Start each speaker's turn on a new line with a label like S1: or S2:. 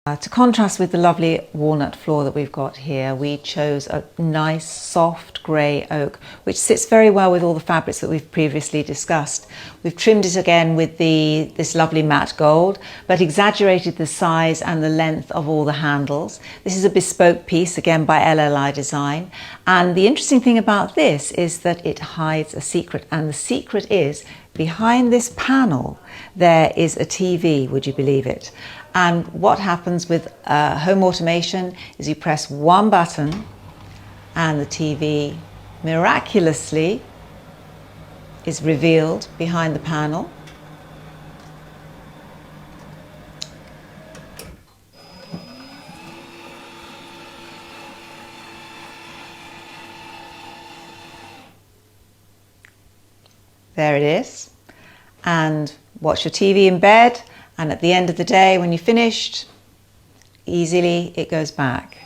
S1: To contrast with the lovely walnut floor that we've got here, we chose a nice soft grey oak, which sits very well with all the fabrics that we've previously discussed. We've trimmed it again with this lovely matte gold, but exaggerated the size and the length of all the handles. This is a bespoke piece, again by LLI Design. And the interesting thing about this is that it hides a secret, and the secret is behind this panel there is a TV, would you believe it? And what happens with home automation is you press one button and the TV miraculously is revealed behind the panel. There it is. And watch your TV in bed. And at the end of the day, when you're finished, easily it goes back.